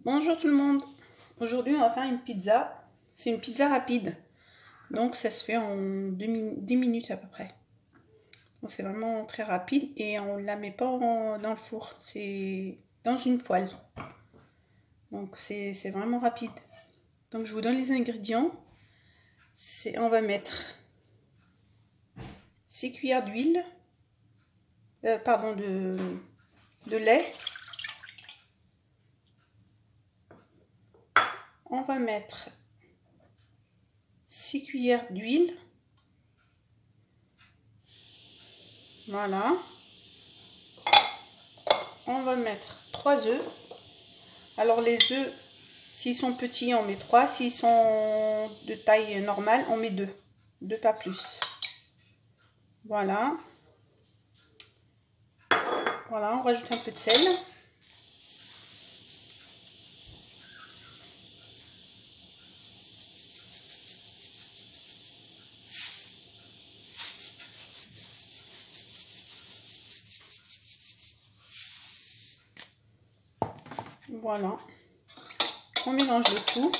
Bonjour tout le monde. Aujourd'hui on va faire une pizza. C'est une pizza rapide. Donc ça se fait en 10 minutes à peu près. C'est vraiment très rapide et on ne la met pas dans le four. C'est dans une poêle. Donc c'est vraiment rapide. Donc je vous donne les ingrédients. On va mettre 6 cuillères d'huile. De lait. On va mettre 6 cuillères d'huile. Voilà. On va mettre 3 œufs. Alors les œufs, s'ils sont petits, on met 3. S'ils sont de taille normale, on met 2. 2 pas plus. Voilà. Voilà, on rajoute un peu de sel. Voilà. On mélange le tout.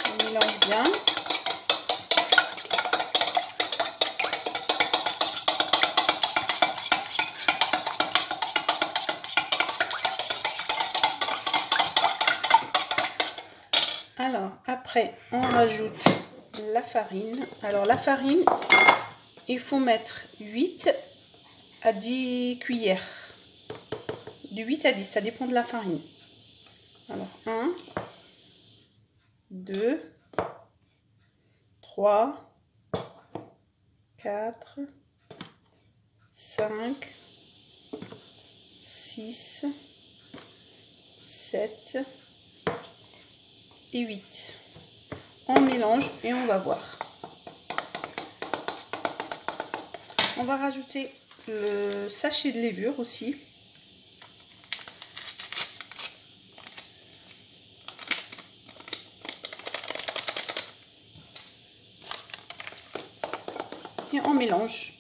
On mélange bien. Alors, après, on rajoute la farine. Alors, la farine, il faut mettre 8 à 10 cuillères. De 8 à 10, ça dépend de la farine. Alors, 1, 2, 3, 4, 5, 6, 7 et 8. On mélange et on va voir. On va rajouter le sachet de levure aussi. Et on mélange.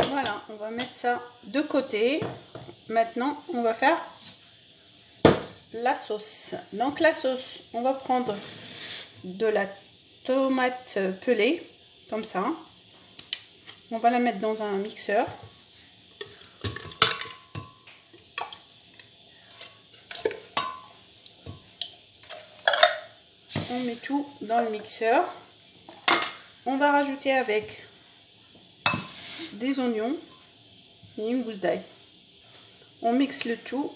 Voilà, on va mettre ça de côté. Maintenant, on va faire la sauce. Donc la sauce, on va prendre de la tomate pelée, comme ça. On va la mettre dans un mixeur. On met tout dans le mixeur. On va rajouter avec des oignons et une gousse d'ail. On mixe le tout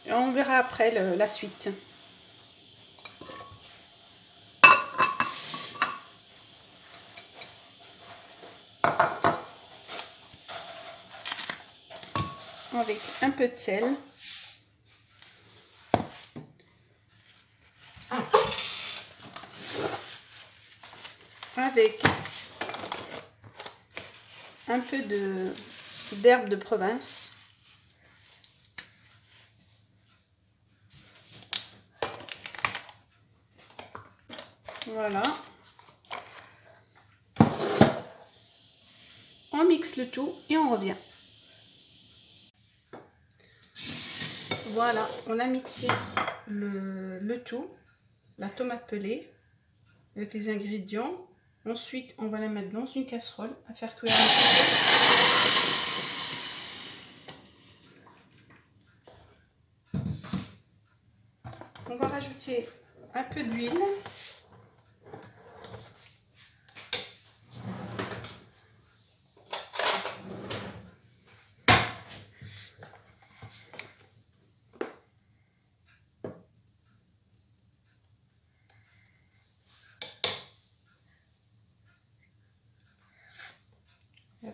et on verra après la suite. Avec un peu de sel. Avec un peu d'herbe de Provence. Voilà. On mixe le tout et on revient. Voilà, on a mixé le tout, la tomate pelée avec les ingrédients. Ensuite, on va la mettre dans une casserole à faire cuire un petit peu. On va rajouter un peu d'huile.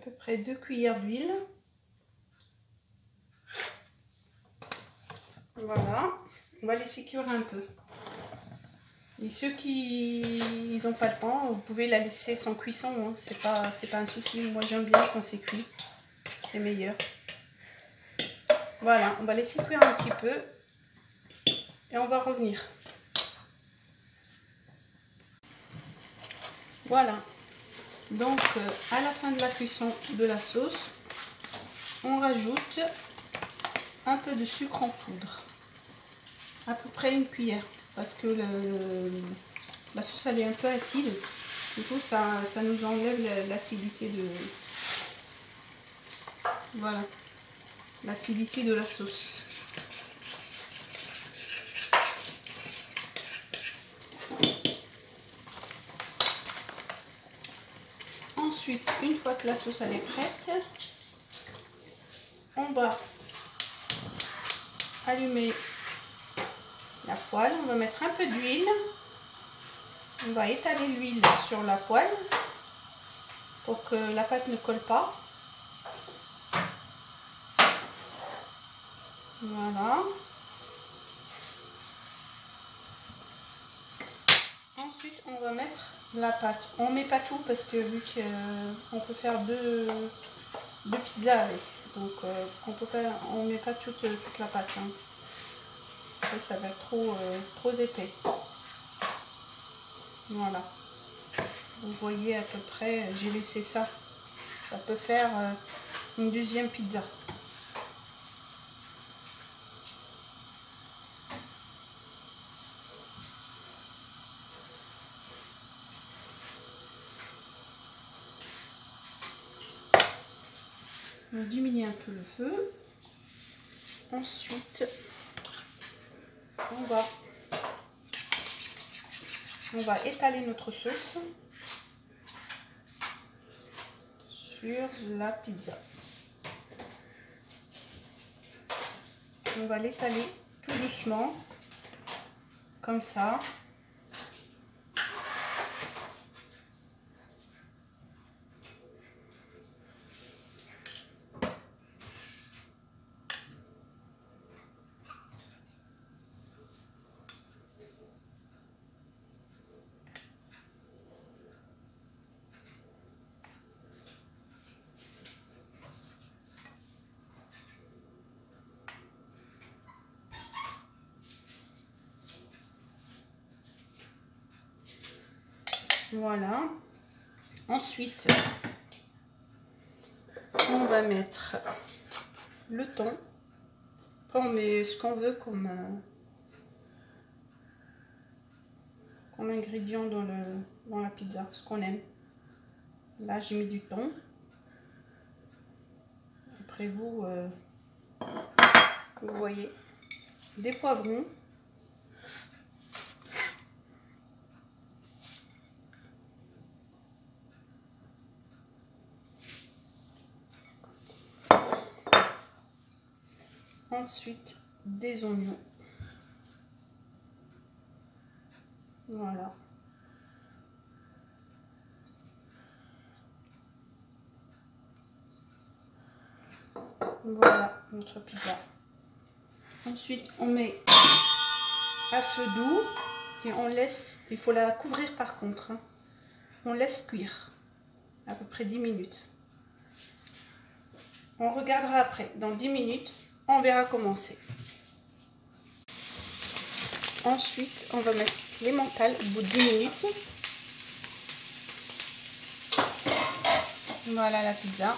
peu près 2 cuillères d'huile. Voilà, on va laisser cuire un peu. Et ceux qui n'ont pas le temps, vous pouvez la laisser sans cuisson, hein. C'est pas un souci. Moi j'aime bien quand c'est cuit, c'est meilleur. Voilà, on va laisser cuire un petit peu et on va revenir. Voilà, donc à la fin de la cuisson de la sauce, on rajoute un peu de sucre en poudre, à peu près une cuillère, parce que la sauce elle est un peu acide, du coup ça nous enlève l'acidité de, voilà, l'acidité de la sauce. Ensuite, une fois que la sauce elle est prête, on va allumer la poêle, on va mettre un peu d'huile, on va étaler l'huile sur la poêle pour que la pâte ne colle pas. Voilà. Ensuite, on va mettre la pâte. On met pas tout parce que vu qu'on peut faire deux pizzas avec, donc on met pas toute la pâte. Hein. Ça va être trop épais. Voilà. Vous voyez à peu près, j'ai laissé ça. Ça peut faire une deuxième pizza. On diminue un peu le feu. Ensuite, on va étaler notre sauce sur la pizza. On va l'étaler tout doucement, comme ça. Voilà. Ensuite, on va mettre le thon. Après, on met ce qu'on veut comme ingrédient dans la pizza, ce qu'on aime. Là, j'ai mis du thon. Après vous voyez, des poivrons. Ensuite, des oignons. Voilà. Voilà notre pizza. Ensuite, on met à feu doux et on laisse, il faut la couvrir par contre. Hein. On laisse cuire à peu près 10 minutes. On regardera après. Dans 10 minutes, on verra comment c'est. Ensuite, on va mettre l'emmental au bout de 10 minutes. Voilà la pizza.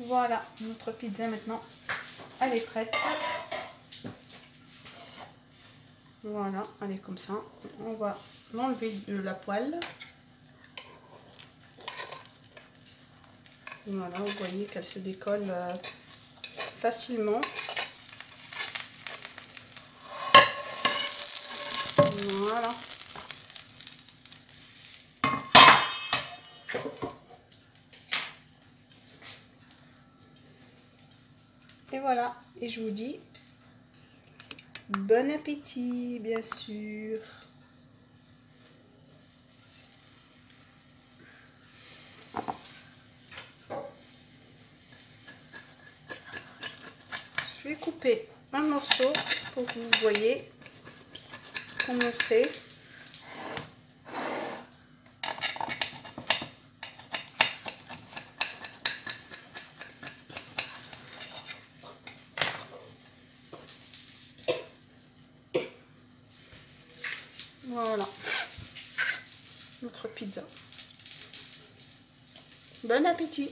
Voilà, notre pizza maintenant, elle est prête. Voilà, elle est comme ça. On va l'enlever de la poêle. Voilà, vous voyez qu'elle se décolle facilement. Voilà. Et voilà, et je vous dis bon appétit, bien sûr. Je vais couper un morceau pour que vous voyez comment c'est. Voilà, notre pizza. Bon appétit!